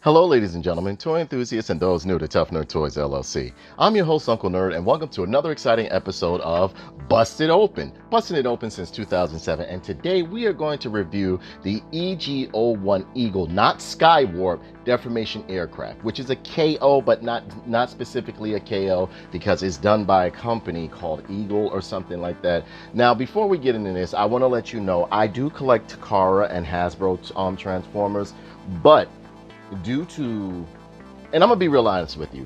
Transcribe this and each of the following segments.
Hello, ladies and gentlemen, toy enthusiasts and those new to Tough Nerd Toys LLC. I'm your host, Uncle Nerd, and welcome to another exciting episode of Busted Open. Busted it open since 2007, and today we are going to review the EG-01 Eagle, not Skywarp, Deformation aircraft, which is a KO, but not specifically a KO because it's done by a company called Eagle or something like that. Now, before we get into this, I want to let you know I do collect Takara and Hasbro Transformers, but due to, and I'm gonna be real honest with you,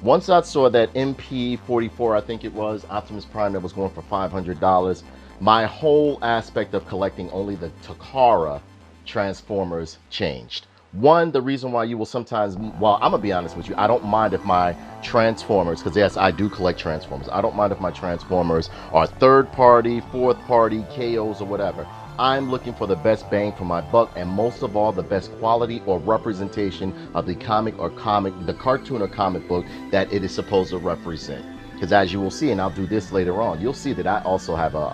once I saw that MP-52, I think it was, Optimus Prime that was going for $500, my whole aspect of collecting only the Takara Transformers changed. One, the reason why you will sometimes, well, I'm gonna be honest with you, I don't mind if my Transformers, because yes, I do collect Transformers, I don't mind if my Transformers are third party, fourth party, KOs or whatever. I'm looking for the best bang for my buck, and most of all, the best quality or representation of the the cartoon or comic book that it is supposed to represent. Because as you will see, and I'll do this later on, you'll see that I also have a,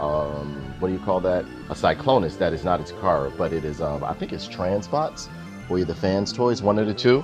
what do you call that? A Cyclonus that is not a Takara, but it is, I think it's Transbots, or either Fans Toys, one of the two.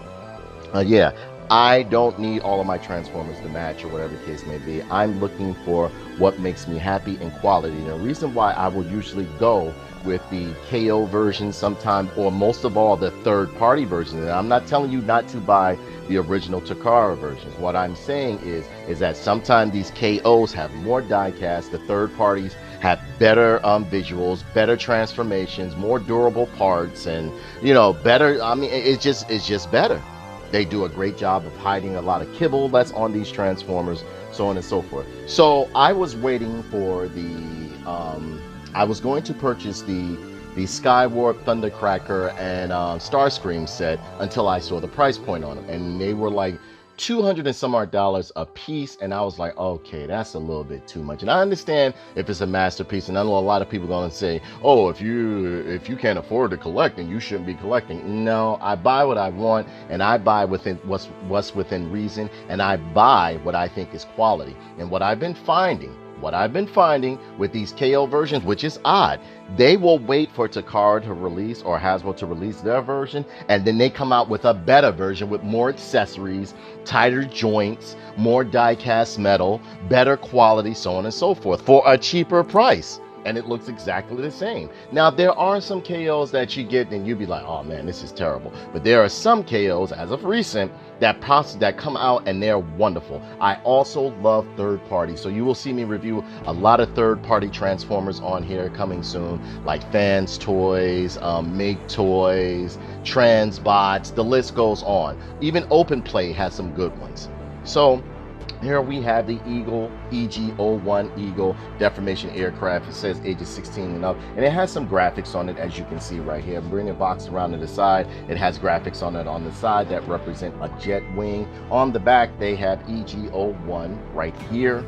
Yeah, I don't need all of my Transformers to match or whatever the case may be. I'm looking for what makes me happy and quality. And the reason why I will usually go with the KO version sometimes, or most of all the third-party version, and I'm not telling you not to buy the original Takara versions. What I'm saying is that sometimes these KOs have more die-cast, the third parties have better visuals, better transformations, more durable parts, and you know, better, I mean, it's just better. They do a great job of hiding a lot of kibble that's on these Transformers, so on and so forth. So I was waiting for the, I was going to purchase the Skywarp, Thundercracker, and Starscream set until I saw the price point on them. And they were like $200 and some odd a piece, and I was like, okay, that's a little bit too much. And I understand if it's a masterpiece, and I know a lot of people are gonna say, oh, if you can't afford to collect, then you shouldn't be collecting. No, I buy what I want, and I buy within what's within reason, and I buy what I think is quality. And what I've been finding with these KO versions, which is odd, they will wait for Takara to release or Hasbro to release their version, and then they come out with a better version with more accessories, tighter joints, more die-cast metal, better quality, so on and so forth, for a cheaper price. And it looks exactly the same. Now, there are some KOs that you get and you'd be like, oh man, this is terrible. But there are some KOs, as of recent, that come out and they're wonderful. I also love third party. So you will see me review a lot of third party Transformers on here coming soon, like Fans Toys, Make Toys, Transbots, the list goes on. Even Open Play has some good ones. So here we have the Eagle, EG-01 Eagle Deformation aircraft. It says ages 16 and up, and it has some graphics on it, as you can see right here. Bring a box around to the side. It has graphics on it on the side that represent a jet wing. On the back, they have EG-01 right here.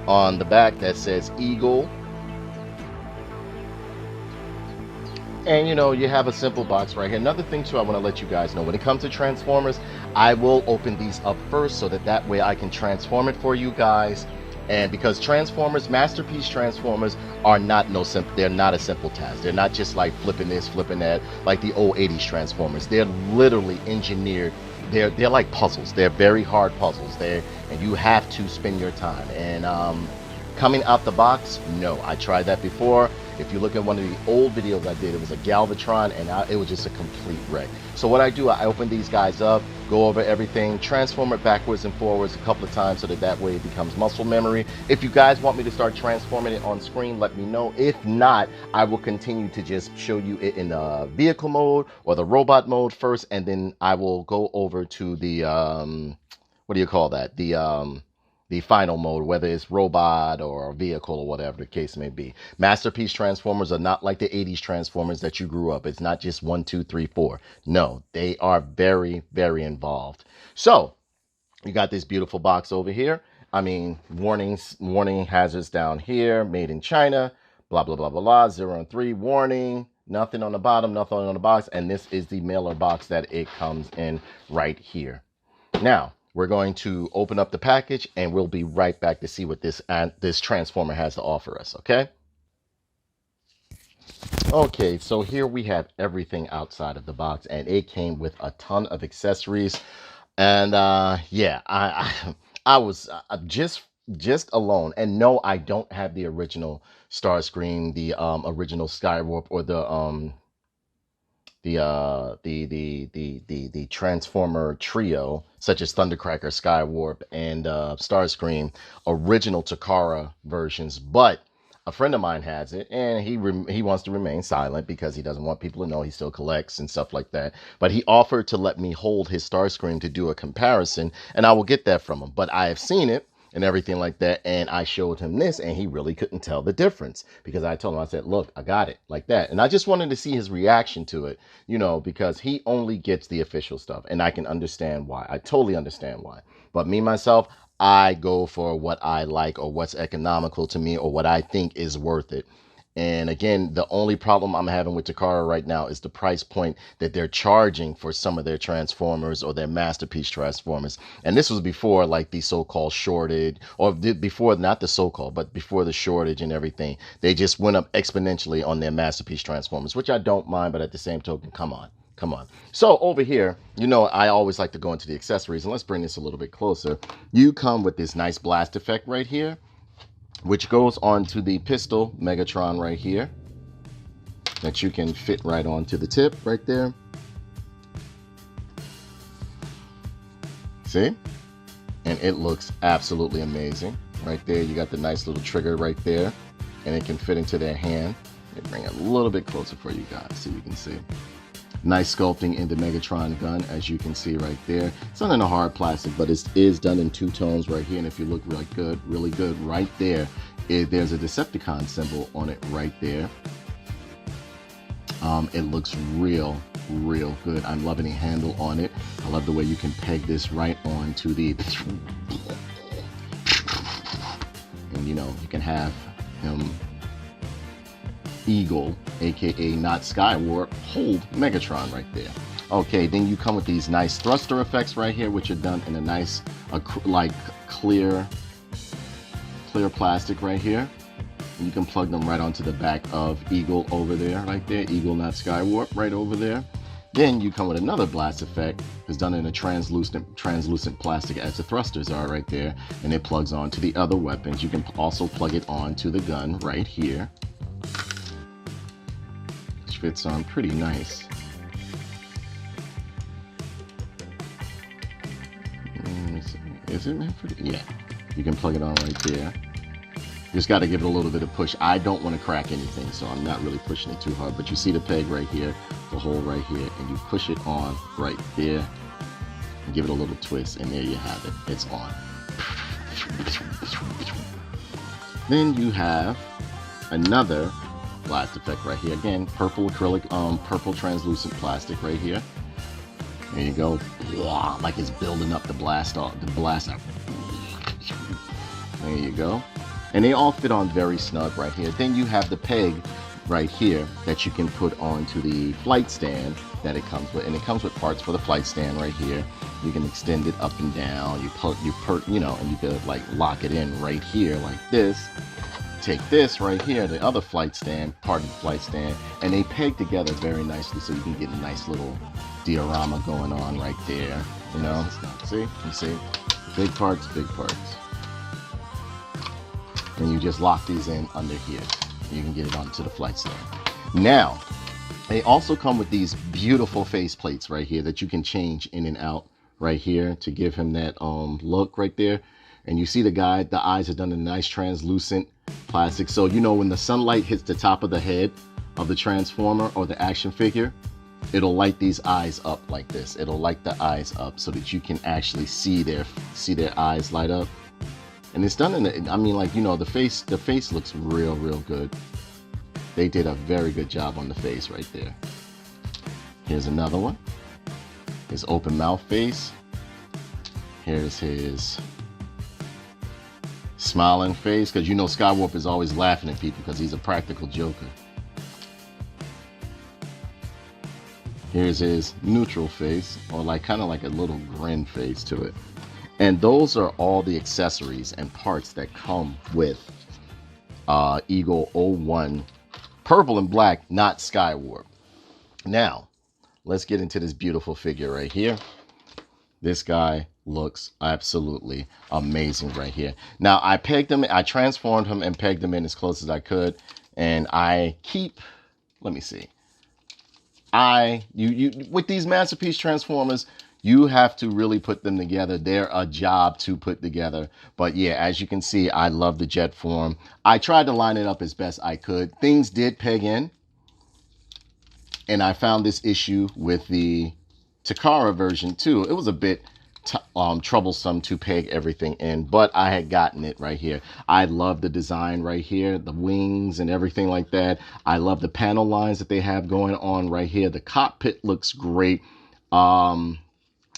On the back, that says Eagle. And you know, you have a simple box right here. Another thing too, I want to let you guys know, when it comes to Transformers, I will open these up first so that way I can transform it for you guys. And because Transformers, masterpiece Transformers, are they're not a simple task. They're not just like flipping this, flipping that, like the old 80s Transformers. They're literally engineered. They're like puzzles. They're very hard puzzles. And you have to spend your time. And coming out the box, no, I tried that before. If you look at one of the old videos I did, it was a Galvatron, and it was just a complete wreck. So what I do, I open these guys up, go over everything, transform it backwards and forwards a couple of times so that way it becomes muscle memory. If you guys want me to start transforming it on screen, let me know. If not, I will continue to just show you it in the vehicle mode or the robot mode first, and then I will go over to the, what do you call that? The final mode, whether it's robot or vehicle or whatever the case may be. Masterpiece Transformers are not like the 80s Transformers that you grew up. It's not just 1, 2, 3, 4. No, they are very, very involved. So you got this beautiful box over here. I mean, warning hazards down here, made in China, blah, blah, blah, blah, blah, 0 and 3, warning, nothing on the bottom, nothing on the box. And this is the mailer box that it comes in right here. Now, we're going to open up the package and we'll be right back to see what this Transformer has to offer us, okay? Okay, so here we have everything outside of the box, and it came with a ton of accessories. And yeah, I was just alone. And no, I don't have the original Starscream, the original Skywarp, or the Transformer trio, such as Thundercracker, Skywarp, and Starscream, original Takara versions. But a friend of mine has it, and he wants to remain silent because he doesn't want people to know he still collects and stuff like that. But he offered to let me hold his Starscream to do a comparison, and I will get that from him. But I have seen it and everything like that, and I showed him this, and he really couldn't tell the difference because I told him, I said, look, I got it like that. And I just wanted to see his reaction to it, because he only gets the official stuff, and I can understand why. I totally understand why. But me myself, I go for what I like, or what's economical to me, or what I think is worth it. And again, the only problem I'm having with Takara right now is the price point that they're charging for some of their Transformers or their Masterpiece Transformers. And this was before like the so-called shortage, or before, not the so-called, but before the shortage and everything. They just went up exponentially on their Masterpiece Transformers, which I don't mind, but at the same token, come on. Come on. So over here, I always like to go into the accessories, and let's bring this a little bit closer. You come with this nice blast effect right here, which goes onto the pistol Megatron right here, that you can fit right onto the tip right there. See? And it looks absolutely amazing. Right there, you got the nice little trigger right there, and it can fit into their hand. Let me bring it a little bit closer for you guys so you can see. Nice sculpting in the Megatron gun, as you can see right there. It's not in a hard plastic, but it is done in two tones right here. And if you look really good right there, there's a Decepticon symbol on it right there. It looks real good. I'm loving the handle on it. I love the way you can peg this right onto the, and you can have him, Eagle, aka not Skywarp, hold Megatron right there. Okay, then you come with these nice thruster effects right here, which are done in a nice like clear plastic right here. And you can plug them right onto the back of Eagle over there, right there. Eagle, not Skywarp, right over there. Then you come with another blast effect. It's done in a translucent plastic, as the thrusters are right there, and it plugs on to the other weapons. You can also plug it on to the gun right here, which fits on pretty nice. Is it meant for? Yeah, you can plug it on right there. Just got to give it a little bit of push. I don't want to crack anything, so I'm not really pushing it too hard. But you see the peg right here, the hole right here, and you push it on right there and give it a little twist, and there you have it. It's on. Then you have another blast effect right here. Again, purple acrylic, purple translucent plastic right here. There you go. Like it's building up the blast off, There you go. And they all fit on very snug right here. Then you have the peg right here that you can put onto the flight stand that it comes with. And it comes with parts for the flight stand right here. You can extend it up and down. And you could like lock it in right here like this. Take this right here, the other flight stand, part of the flight stand, and they peg together very nicely so you can get a nice little diorama going on right there. See? You see? Big parts, big parts. And you just lock these in under here. You can get it onto the flight stand. Now, they also come with these beautiful face plates right here that you can change in and out right here to give him that look right there. And you see the eyes are done in a nice translucent plastic. So when the sunlight hits the top of the head of the Transformer or the action figure, it'll light these eyes up like this. It'll light the eyes up so that you can actually see their eyes light up. And it's done in the face looks real good. They did a very good job on the face right there. Here's another one. His open mouth face. Here's his smiling face, because Skywarp is always laughing at people because he's a practical joker. Here's his neutral face, or kind of like a little grin face to it. And those are all the accessories and parts that come with EG-01 purple and black, not Skywarp. Now, let's get into this beautiful figure right here. This guy looks absolutely amazing right here. Now, I pegged him, I transformed him and pegged him in as close as I could. And I keep, let me see. With these Masterpiece Transformers, you have to really put them together. They're a job to put together. But yeah, as you can see, I love the jet form. I tried to line it up as best I could. Things did peg in. And I found this issue with the Takara version too. It was a bit troublesome to peg everything in, but I had gotten it right here. I love the design right here, the wings and everything like that. I love the panel lines that they have going on right here. The cockpit looks great.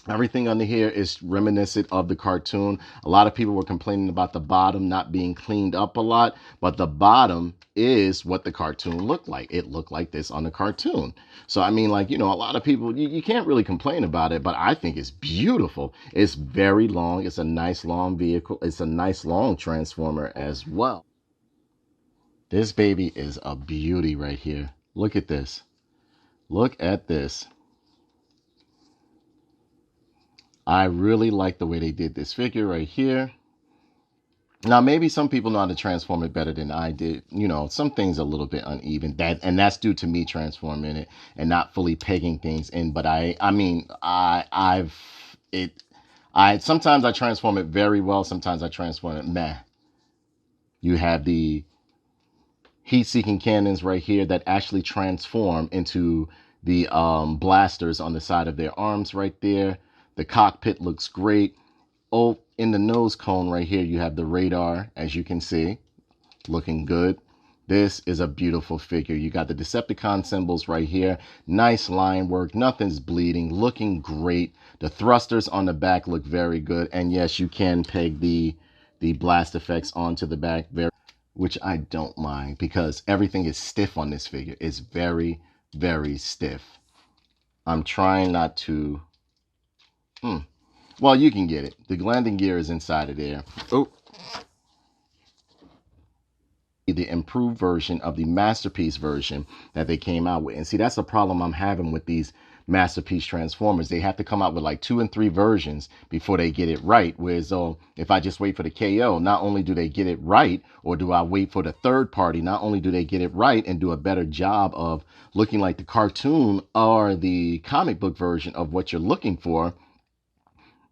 Everything under here is reminiscent of the cartoon. A lot of people were complaining about the bottom not being cleaned up a lot, but the bottom is what the cartoon looked like. It looked like this on the cartoon. So, I mean, like, you know, a lot of people, you can't really complain about it, but I think it's beautiful. It's very long. It's a nice long vehicle. It's a nice long transformer as well. This baby is a beauty right here. Look at this. Look at this. I really like the way they did this figure right here. Now, maybe some people know how to transform it better than I did. You know, some things are a little bit uneven. That's due to me transforming it and not fully pegging things in. But sometimes I transform it very well. Sometimes I transform it meh. You have the heat-seeking cannons right here that actually transform into the blasters on the side of their arms right there. The cockpit looks great. Oh, in the nose cone right here, you have the radar, as you can see, looking good. This is a beautiful figure. You got the Decepticon symbols right here. Nice line work. Nothing's bleeding. Looking great. The thrusters on the back look very good. And yes, you can peg the blast effects onto the back, which I don't mind because everything is stiff on this figure. It's very, very stiff. I'm trying not to... Well, you can get it. The landing gear is inside of there. Oh. The improved version of the Masterpiece version that they came out with. And see, that's a problem I'm having with these Masterpiece Transformers. They have to come out with like 2 and 3 versions before they get it right. Whereas if I just wait for the KO, not only do they get it right, or do I wait for the third party, not only do they get it right and do a better job of looking like the cartoon or the comic book version of what you're looking for,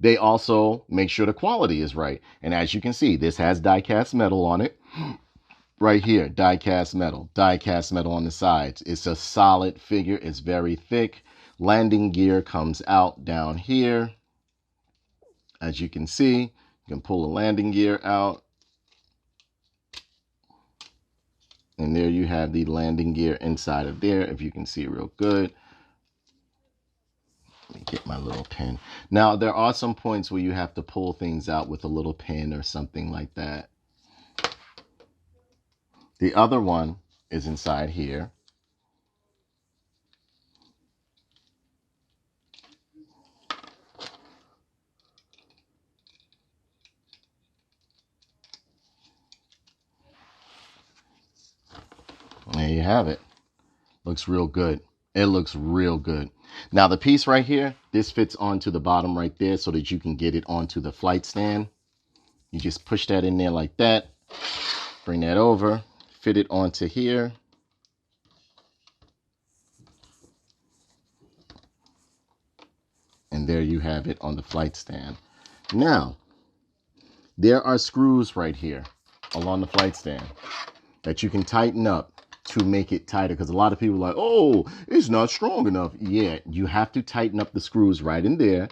they also make sure the quality is right. And as you can see, this has die-cast metal on it. Right here, die-cast metal on the sides. It's a solid figure. It's very thick. Landing gear comes out down here. As you can see, you can pull the landing gear out. And there you have the landing gear inside of there, if you can see real good. Let me get my little pin. Now, there are some points where you have to pull things out with a little pin or something like that. The other one is inside here. There you have it. Looks real good. It looks real good. Now the piece right here, this fits onto the bottom right there so that you can get it onto the flight stand. You just push that in there like that. Bring that over. Fit it onto here. And there you have it on the flight stand. Now, there are screws right here along the flight stand that you can tighten up to make it tighter, because a lot of people are like, oh, it's not strong enough. Yeah, you have to tighten up the screws right in there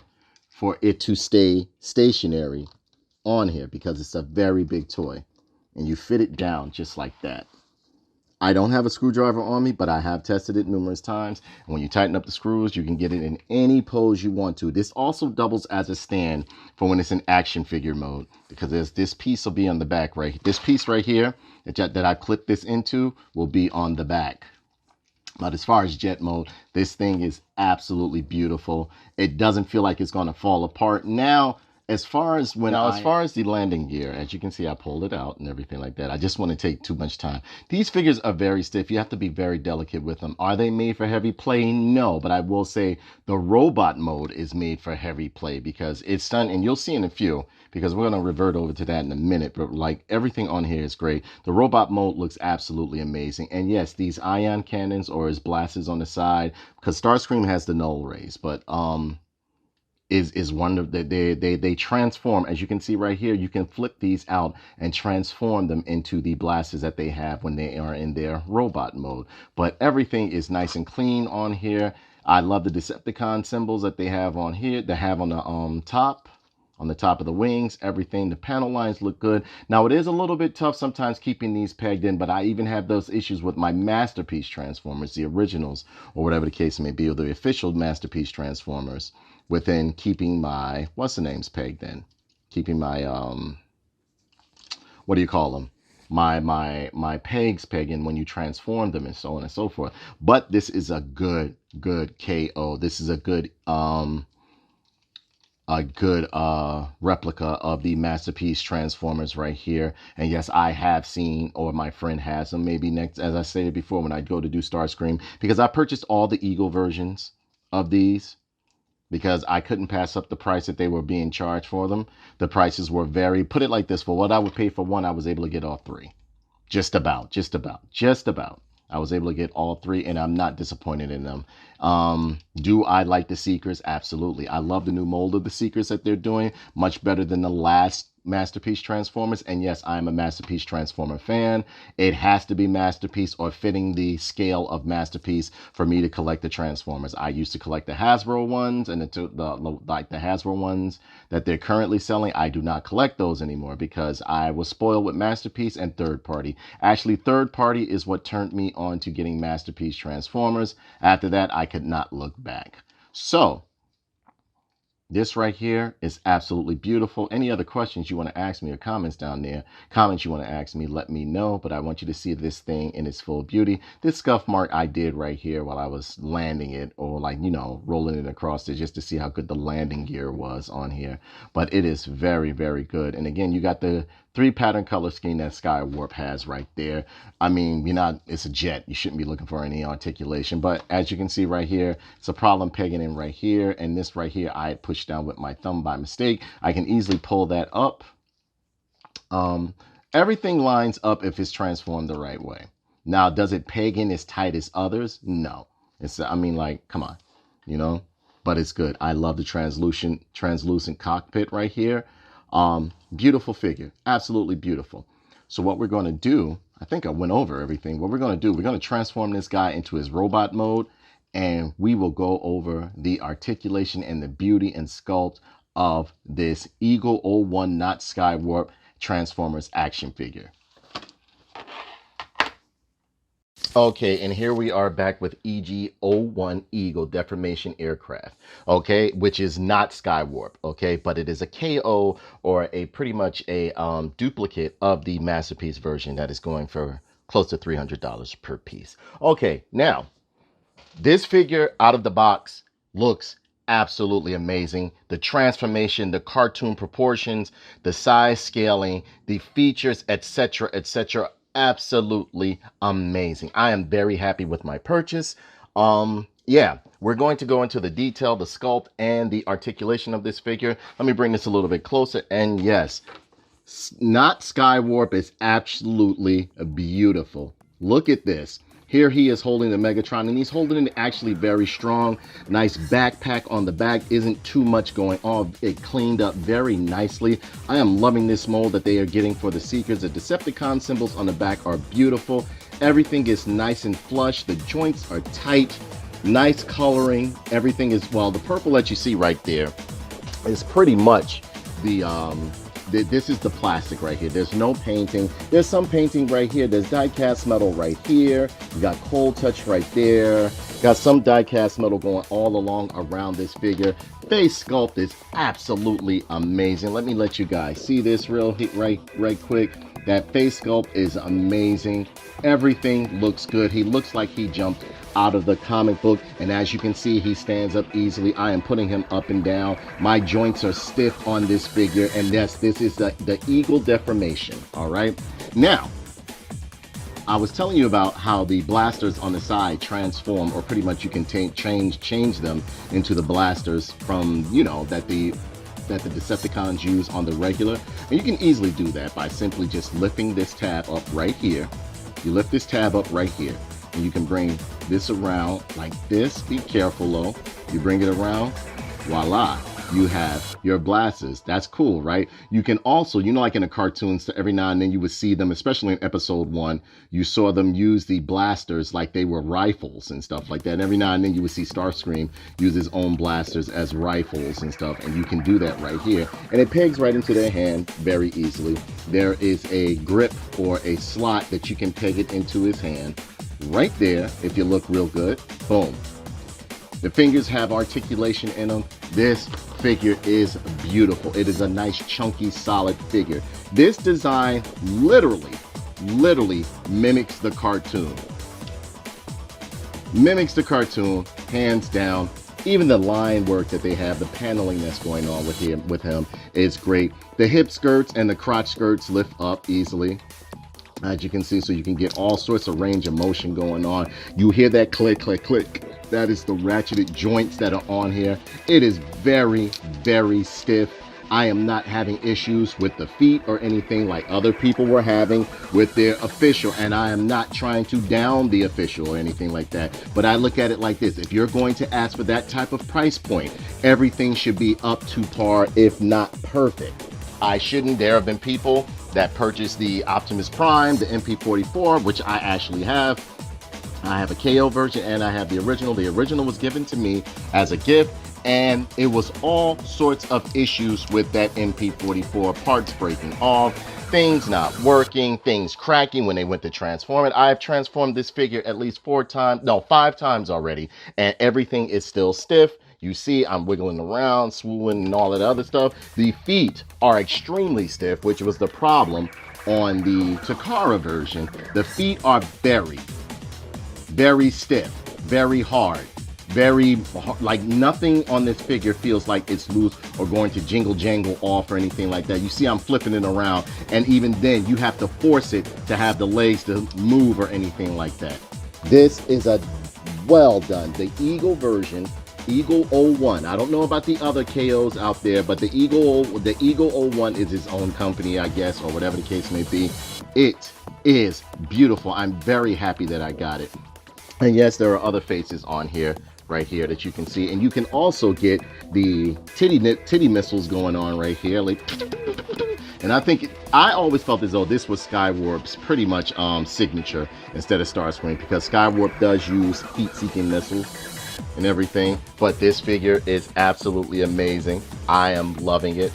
for it to stay stationary on here, because it's a very big toy. And you fit it down just like that. I don't have a screwdriver on me, but I have tested it numerous times. And when you tighten up the screws, you can get it in any pose you want to. This also doubles as a stand for when it's in action figure mode, because there's this piece will be on the back right. This piece right here that I clip this into will be on the back. But as far as jet mode, this thing is absolutely beautiful. It doesn't feel like it's going to fall apart. Now, as far as as far as the landing gear, as you can see, I pulled it out and everything like that. I just want to take too much time. These figures are very stiff. You have to be very delicate with them. Are they made for heavy play? No, but I will say the robot mode is made for heavy play because it's done, and you'll see in a few, because we're going to revert over to that in a minute, but like everything on here is great. The robot mode looks absolutely amazing. And yes, these ion cannons or his blasters on the side, because Starscream has the null rays, but is one of they transform, as you can see right here. You can flip these out and transform them into the blasters that they have when they are in their robot mode. But everything is nice and clean on here. I love the Decepticon symbols that they have on here. They have on the top of the wings. Everything, the panel lines look good. Now it is a little bit tough sometimes keeping these pegged in, but I even have those issues with my Masterpiece Transformers, the originals, or whatever the case may be, or the official Masterpiece Transformers, within keeping my, what's the names pegged in? Keeping my, what do you call them? My pegs pegged in when you transform them and so on and so forth. But this is a good KO. This is a good replica of the Masterpiece Transformers right here. And yes, I have seen, or my friend has them, maybe next, as I stated before, when I go to do Starscream, because I purchased all the Eagle versions of these because I couldn't pass up the price that they were being charged for them. The prices were very, put it like this, for what I would pay for one, I was able to get all three. Just about. I was able to get all three, and I'm not disappointed in them. Do I like the Seekers? Absolutely. I love the new mold of the Seekers that they're doing. Much better than the last Masterpiece Transformers. And yes, I'm a Masterpiece Transformer fan. It has to be Masterpiece or fitting the scale of Masterpiece for me to collect the Transformers. I used to collect the Hasbro ones, and the Hasbro ones that they're currently selling. I do not collect those anymore because I was spoiled with Masterpiece and third party. Actually, third party is what turned me on to getting Masterpiece Transformers. After that, I could not look back. So this right here is absolutely beautiful. Any other questions you want to ask me or comments down there, comments you want to ask me, let me know. But I want you to see this thing in its full beauty. This scuff mark I did right here while I was landing it, or like, you know, rolling it across there, just to see how good the landing gear was on here. But it is very, very good. And again, you got the 3 pattern color scheme that Skywarp has right there. I mean, it's a jet. You shouldn't be looking for any articulation. But as you can see right here, it's a problem pegging in right here. And this right here, I had pushed down with my thumb by mistake. I can easily pull that up. Everything lines up if it's transformed the right way. Now, does it peg in as tight as others? No. I mean, like, come on, you know, but it's good. I love the translucent cockpit right here. Beautiful figure, absolutely beautiful. So what we're going to do, I think I went over everything. What we're going to do, we're going to transform this guy into his robot mode, and we will go over the articulation and the beauty and sculpt of this EG-01 not Skywarp Transformers action figure. Okay, and here we are back with EG-01 Eagle Deformation Aircraft, okay, which is not Skywarp, okay, but it is a KO, or a pretty much a duplicate of the Masterpiece version that is going for close to $300 per piece. Okay, now, this figure out of the box looks absolutely amazing. The transformation, the cartoon proportions, the size scaling, the features, etc., etc., absolutely amazing. I am very happy with my purchase. Yeah, we're going to go into the detail, the sculpt, and the articulation of this figure. Let me bring this a little bit closer. And yes, not Skywarp is absolutely beautiful. Look at this. Here he is holding the Megatron, and he's holding it actually very strong. Nice backpack on the back. Isn't too much going on. It cleaned up very nicely. I am loving this mold that they are getting for the Seekers. The Decepticon symbols on the back are beautiful. Everything is nice and flush. The joints are tight. Nice coloring. Everything is, well, the purple that you see right there is pretty much this is the plastic right here. There's no painting. There's some painting right here. There's die-cast metal right here. You got cold touch right there. Got some die-cast metal going all along around this figure. face sculpt is absolutely amazing. Let me let you guys see this right quick. That face sculpt is amazing. Everything looks good. He looks like he jumped out of the comic book, and as you can see, he stands up easily. I am putting him up and down. My joints are stiff on this figure, and yes, this is the Eagle Deformation. All right, now I was telling you about how the blasters on the side transform, or pretty much you can change them into the blasters from, you know, that the Decepticons use on the regular. And you can easily do that by simply just lifting this tab up right here. You lift this tab up right here, and you can bring this around like this. Be careful though. You bring it around, voila. You have your blasters. That's cool, right? You can also, you know, like in the cartoons, every now and then you would see them, especially in episode 1, you saw them use the blasters like they were rifles and stuff like that. And every now and then you would see Starscream use his own blasters as rifles and stuff. And you can do that right here. And it pegs right into their hand very easily. There is a grip or a slot that you can peg it into his hand right there. If you look real good, boom. The fingers have articulation in them. This figure is beautiful. It is a nice, chunky, solid figure. This design literally mimics the cartoon. Mimics the cartoon, hands down. Even the line work that they have, the paneling that's going on with him is great. The hip skirts and the crotch skirts lift up easily, as you can see, so you can get all sorts of range of motion going on. You hear that click, click, click. That is the ratcheted joints that are on here. It is very stiff. I am not having issues with the feet or anything like other people were having with their official, and I am not trying to down the official or anything like that. But I look at it like this: if you're going to ask for that type of price point, everything should be up to par, if not perfect. There have been people that purchased the Optimus Prime, the MP-54, which I actually have. I have a KO version and I have the original. The original was given to me as a gift, and it was all sorts of issues with that MP-44, parts breaking off, things not working, things cracking when they went to transform it. I've transformed this figure at least 5 times already, and everything is still stiff. You see, I'm wiggling around, swooling, and all that other stuff. The feet are extremely stiff, which was the problem on the Takara version. The feet are very stiff, very hard, like nothing on this figure feels like it's loose or going to jingle jangle off or anything like that. You see I'm flipping it around, and even then you have to force it to have the legs to move or anything like that. This is a well done. The Eagle version, EG-01. I don't know about the other KOs out there, but the EG-01 is its own company, I guess, or whatever the case may be. It is beautiful. I'm very happy that I got it. And yes, there are other faces on here, right here, that you can see. And you can also get the titty missiles going on right here. Like, and I always felt as though this was Skywarp's pretty much signature instead of Starscream, because Skywarp does use heat-seeking missiles and everything. But this figure is absolutely amazing. I am loving it.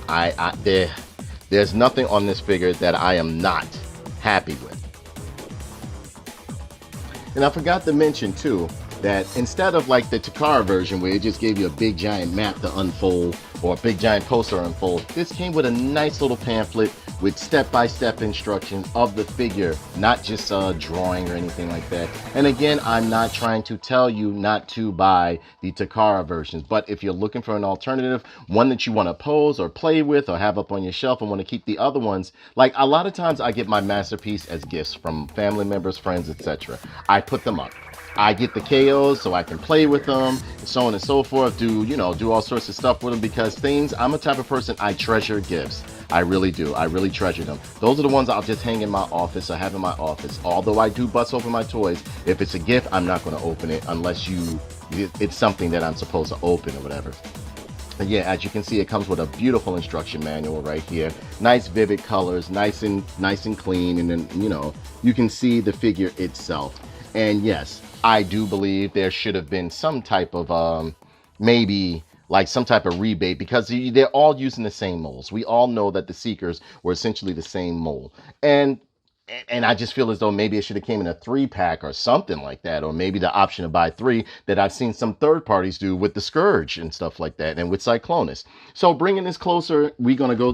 There's nothing on this figure that I am not happy with. And I forgot to mention too that instead of like the Takara version where it just gave you a big giant map to unfold or a big giant poster to unfold, this came with a nice little pamphlet with step-by-step instructions of the figure, not just a drawing or anything like that. And again, I'm not trying to tell you not to buy the Takara versions, but if you're looking for an alternative, one that you want to pose or play with or have up on your shelf and want to keep the other ones, like a lot of times I get my masterpiece as gifts from family members, friends, etc. I put them up. I get the KOs so I can play with them, and so on and so forth, do all sorts of stuff with them, because I'm a type of person, I treasure gifts. I really do. I really treasure them. Those are the ones I'll just hang in my office or have in my office. Although I do bust open my toys, if it's a gift, I'm not going to open it unless it's something that I'm supposed to open or whatever. And yeah, as you can see, it comes with a beautiful instruction manual right here. Nice vivid colors, nice and clean, and then you can see the figure itself. And yes, I do believe there should have been some type of maybe like some type of rebate, because they're all using the same molds. We all know that the Seekers were essentially the same mold. And And I just feel as though maybe it should have came in a 3-pack or something like that, or maybe the option to buy 3 that I've seen some third parties do with the Scourge and stuff like that, and with Cyclonus. So bringing this closer, we're gonna go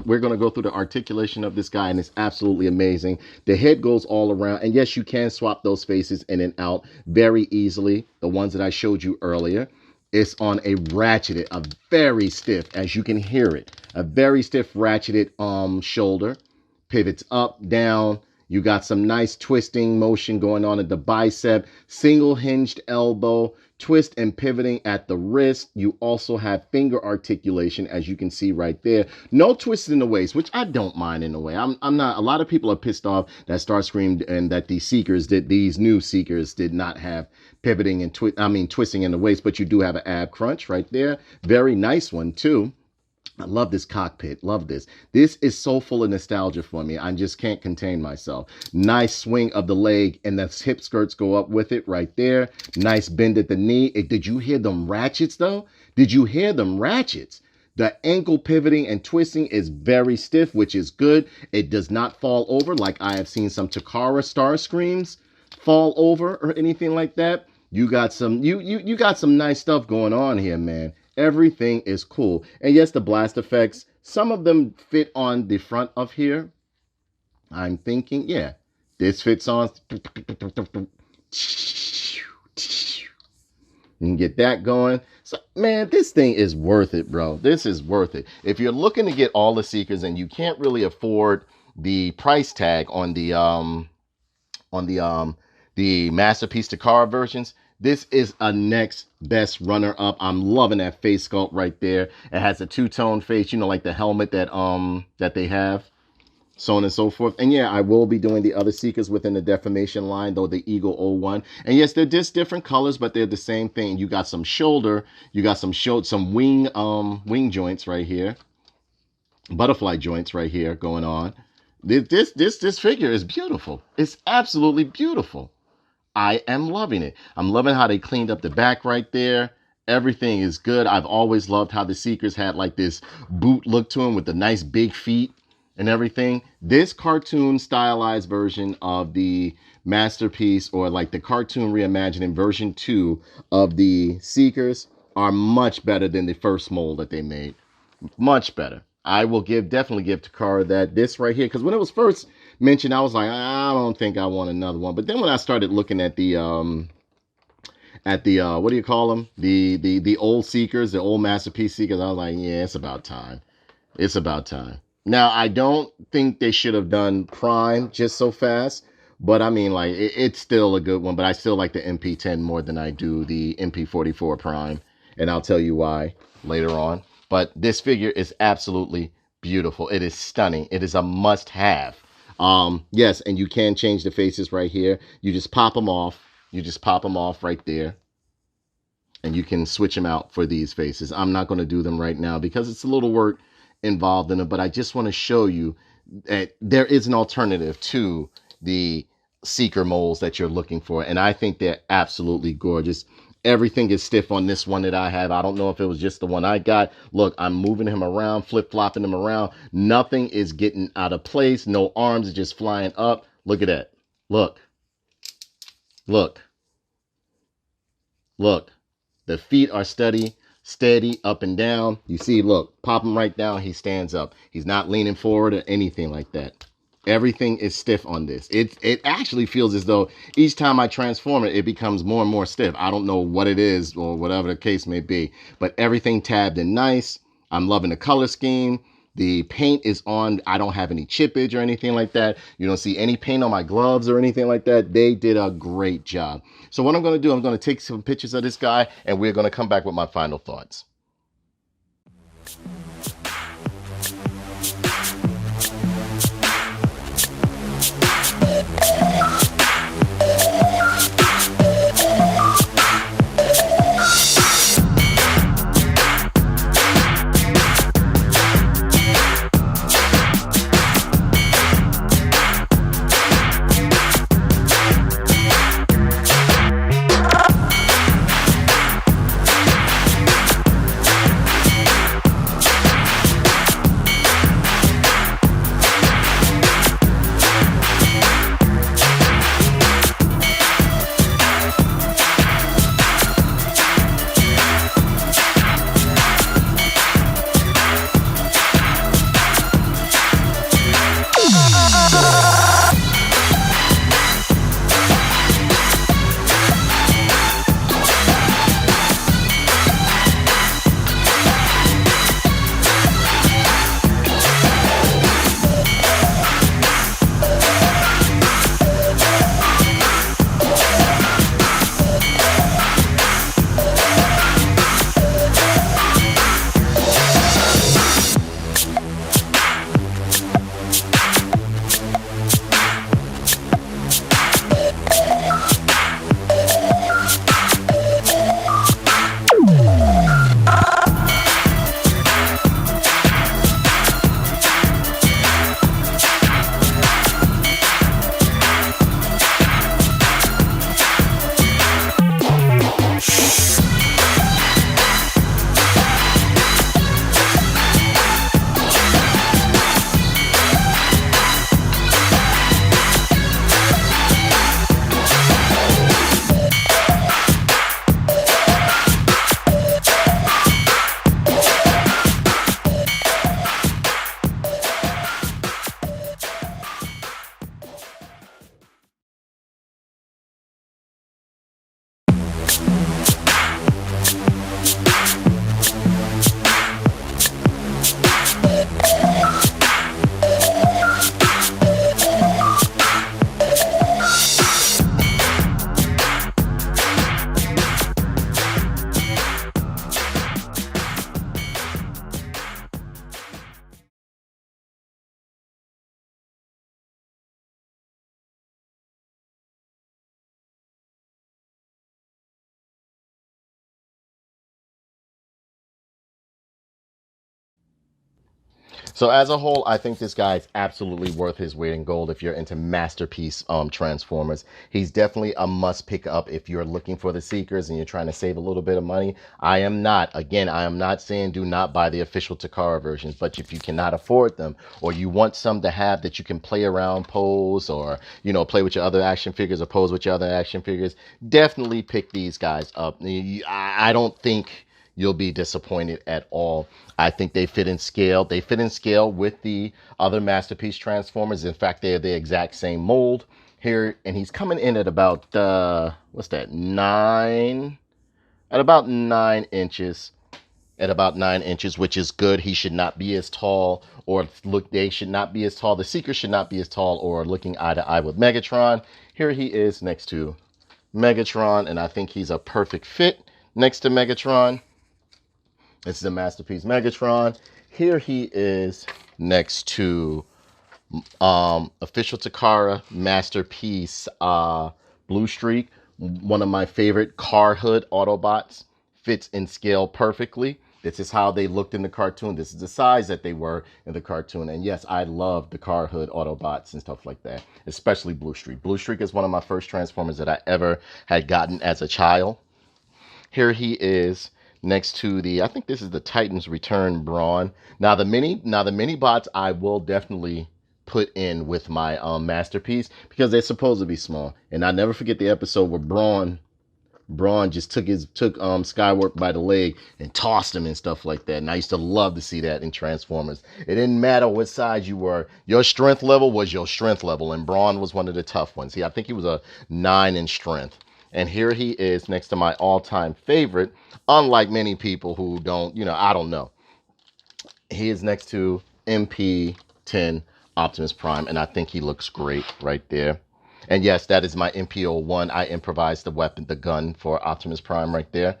through the articulation of this guy, and it's absolutely amazing. The head goes all around, and yes, you can swap those faces in and out very easily. The ones that I showed you earlier. It's on a ratcheted, a very stiff, as you can hear it, a very stiff ratcheted shoulder. Pivots up, down. You got some nice twisting motion going on at the bicep, single hinged elbow, twist and pivoting at the wrist. You also have finger articulation, as you can see right there. No twist in the waist, which I don't mind in a way. I'm not, a lot of people are pissed off that Starscream and that these new Seekers did not have pivoting and twisting in the waist, but you do have an ab crunch right there. Very nice one too. I love this cockpit. Love this. This is so full of nostalgia for me. I just can't contain myself. Nice swing of the leg, and the hip skirts go up with it right there. Nice bend at the knee. Did you hear them ratchets, though? Did you hear them ratchets? The ankle pivoting and twisting is very stiff, which is good. It does not fall over like I have seen some Takara Starscreams fall over or anything like that. You got some you got some nice stuff going on here, man. Everything is cool. And yes, the blast effects, some of them fit on the front of here. I'm thinking, yeah, this fits on. You can get that going. So, man, this thing is worth it, bro. This is worth it. If you're looking to get all the Seekers and you can't really afford the price tag on the Masterpiece Takara versions, this is a next best runner up. I'm loving that face sculpt right there. It has a two-tone face, you know, like the helmet that they have, so on and so forth. And yeah, I will be doing the other Seekers within the Deformation line, though, the EG-01. And yes, they're just different colors, but they're the same thing. You got some shoulder, you got some wing joints right here, butterfly joints right here going on. This figure is beautiful. It's absolutely beautiful. I am loving it. I'm loving how they cleaned up the back right there. Everything is good. I've always loved how the Seekers had like this boot look to them with the nice big feet and everything. This cartoon stylized version of the Masterpiece, or like the cartoon reimagining version 2 of the Seekers, are much better than the first mold that they made. Much better. I will definitely give Takara that. This right here, because when it was first mentioned, I was like, I don't think I want another one. But then when I started looking at the what do you call them? The old Seekers, the old Masterpiece Seekers, I was like, yeah, it's about time. It's about time. Now, I don't think they should have done Prime just so fast, but I mean, like, it's still a good one. But I still like the MP-10 more than I do the MP-44 Prime, and I'll tell you why later on. But this figure is absolutely beautiful. It is stunning. It is a must-have. Yes, and you can change the faces right here. You just pop them off. You just pop them off right there. And you can switch them out for these faces. I'm not going to do them right now because it's a little work involved in them. But I just want to show you that there is an alternative to the Seeker molds that you're looking for. And I think they're absolutely gorgeous. Everything is stiff on this one that I have. I don't know if it was just the one I got. Look, I'm moving him around, flip-flopping him around. Nothing is getting out of place. No arms are just flying up. Look at that. Look. Look. Look. The feet are steady up and down. You see, look, pop him right down. He stands up. He's not leaning forward or anything like that. Everything is stiff on this. It actually feels as though each time I transform it, it becomes more and more stiff. I don't know what it is or whatever the case may be, but everything tabbed and nice. I'm loving the color scheme. The paint is on. I don't have any chippage or anything like that. You don't see any paint on my gloves or anything like that. They did a great job. So what I'm going to do, I'm going to take some pictures of this guy, and we're going to come back with my final thoughts. So as a whole, I think this guy is absolutely worth his weight in gold if you're into masterpiece Transformers. He's definitely a must pick up if you're looking for the Seekers and you're trying to save a little bit of money. I am not. Again, I am not saying do not buy the official Takara versions, but if you cannot afford them or you want some to have that you can play around, pose, or, you know, play with your other action figures or pose with your other action figures, definitely pick these guys up. I don't think you'll be disappointed at all. I think they fit in scale. They fit in scale with the other Masterpiece Transformers. In fact, they're the exact same mold here. And he's coming in at about, what's that, 9? At about 9 inches. At about 9 inches, which is good. He should not be as tall, or look, they should not be as tall. The Seeker should not be as tall or looking eye to eye with Megatron. Here he is next to Megatron, and I think he's a perfect fit next to Megatron. It's the Masterpiece Megatron. Here he is next to official Takara Masterpiece Blue Streak, one of my favorite car hood Autobots. Fits in scale perfectly. This is how they looked in the cartoon. This is the size that they were in the cartoon. And yes, I love the car hood Autobots and stuff like that, especially Blue Streak. Blue Streak is one of my first Transformers that I ever had gotten as a child. Here he is next to the, I think this is the Titans Return Brawn. Now the mini bots I will definitely put in with my Masterpiece because they're supposed to be small. And I never forget the episode where Brawn just took Skywarp by the leg and tossed him and stuff like that. And I used to love to see that in Transformers. It didn't matter what size you were. Your strength level was your strength level. And Brawn was one of the tough ones. I think he was a 9 in strength. And here he is next to my all-time favorite, unlike many people who don't, you know, I don't know. He is next to MP-10 Optimus Prime. And I think he looks great right there. And yes, that is my MP-01. I improvised the weapon, the gun for Optimus Prime right there.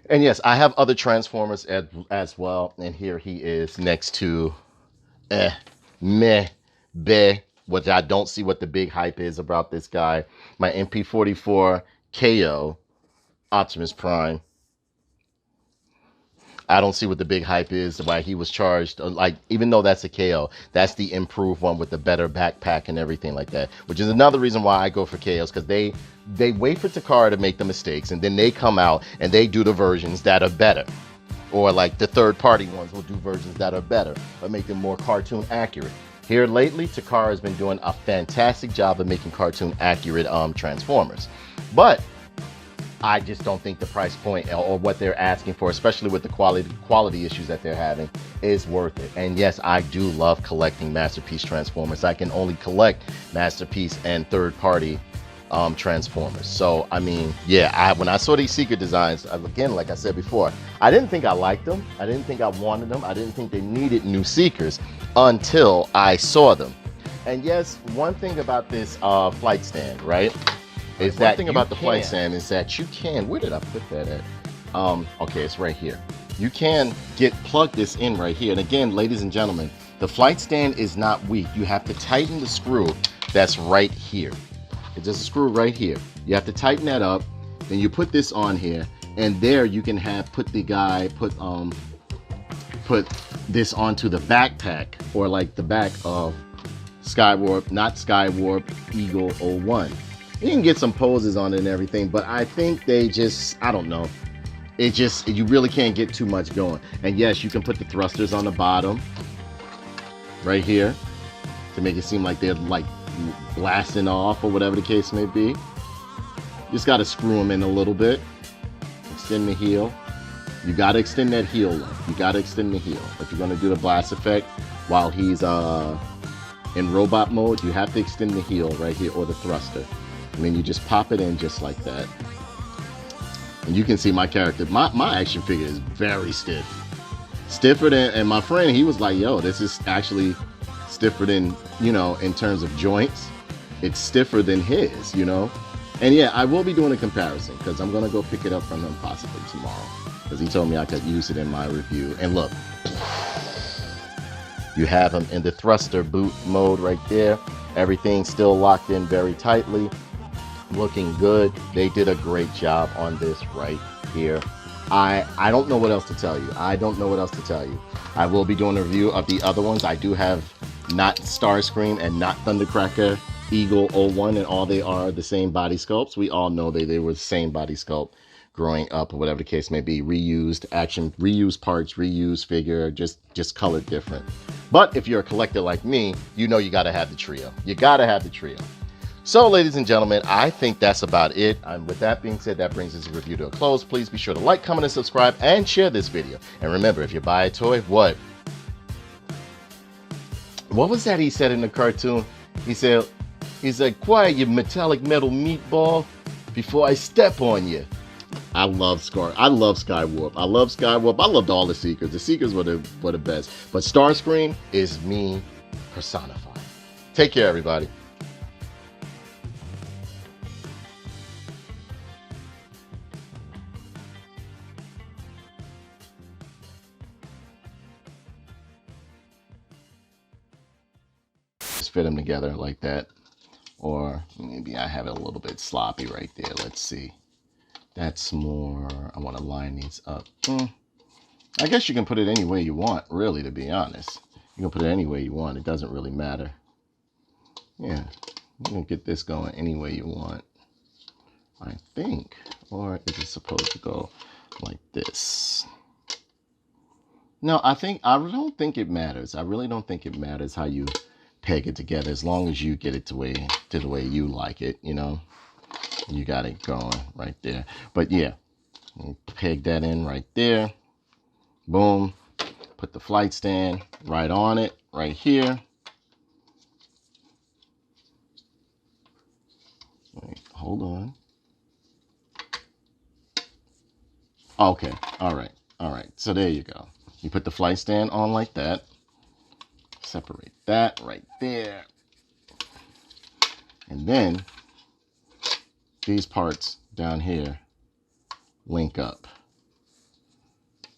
And yes, I have other Transformers as well. And here he is next to which I don't see what the big hype is about this guy. My MP-44 KO Optimus Prime. I don't see what the big hype is, why he was charged. Like, even though that's a KO, that's the improved one with the better backpack and everything like that. Which is another reason why I go for KOs, because they wait for Takara to make the mistakes, and then they come out and they do the versions that are better. Or like the third-party ones will do versions that are better, but make them more cartoon accurate. Here lately, Takara has been doing a fantastic job of making cartoon accurate Transformers. But I just don't think the price point or what they're asking for, especially with the quality issues that they're having, is worth it. And yes, I do love collecting Masterpiece Transformers. I can only collect Masterpiece and third-party Transformers. So, I mean, yeah, when I saw these Seeker designs, again, like I said before, I didn't think I liked them. I didn't think I wanted them. I didn't think they needed new Seekers until I saw them. And yes, one thing about this flight stand, right? Is that thing about the flight stand is that you can, where did I put that at? Okay, it's right here. You can plug this in right here. And again, ladies and gentlemen, the flight stand is not weak. You have to tighten the screw that's right here. It's just a screw right here. You have to tighten that up. Then you put this on here, and there you can put this onto the backpack, or like the back of Skywarp, not Skywarp, EG-01. You can get some poses on it and everything, but I think they just, I don't know. You really can't get too much going. And yes, you can put the thrusters on the bottom, right here, to make it seem like they're like blasting off or whatever the case may be. Just got to screw them in a little bit. Extend the heel. You got to extend that heel length. You got to extend the heel. If you're going to do the blast effect while he's in robot mode, you have to extend the heel right here, or the thruster. And then you just pop it in just like that. And you can see my character, my action figure is very stiff. Stiffer than, and my friend, he was like, yo, this is actually stiffer than, you know, in terms of joints. It's stiffer than his, you know. And yeah, I will be doing a comparison because I'm going to go pick it up from him possibly tomorrow. Because he told me I could use it in my review. And look, you have him in the thruster boot mode right there. Everything's still locked in very tightly. Looking good. They did a great job on this right here. I don't know what else to tell you. I don't know what else to tell you. I will be doing a review of the other ones. I do have not Starscream and not Thundercracker EG-01, and all they are the same body sculpts. We all know they were the same body sculpt growing up, or whatever the case may be. Reused action, reused parts, reused figure, just colored different. But if you're a collector like me, you know you gotta have the trio. You gotta have the trio. So, ladies and gentlemen, I think that's about it. And with that being said, that brings this review to a close. Please be sure to like, comment, and subscribe, and share this video. And remember, if you buy a toy, what was that he said in the cartoon? He's like, quiet, you metallic metal meatball, before I step on you. I love Skywarp. I love Skywarp. I loved all the Seekers. The Seekers were the best. But Starscream is me personified. Take care, everybody. Just fit them together like that. Or maybe I have it a little bit sloppy right there. Let's see. That's more, I want to line these up. I guess you can put it any way you want, really, to be honest. You can put it any way you want. It doesn't really matter. Yeah, you can get this going any way you want, I think. Or is it supposed to go like this? No, I don't think it matters. I really don't think it matters how you peg it together, as long as you get it to the way you like it, you know. You got it going right there. But yeah, peg that in right there. Boom. Put the flight stand right on it, right here. Wait, hold on. Okay, all right. So there you go. You put the flight stand on like that. Separate that right there. And then these parts down here link up.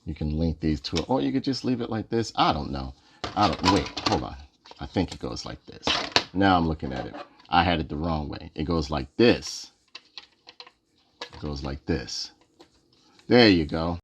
You can link these to it, or you could just leave it like this. I don't know. Wait, hold on. I think it goes like this. Now I'm looking at it. I had it the wrong way. It goes like this. It goes like this. There you go.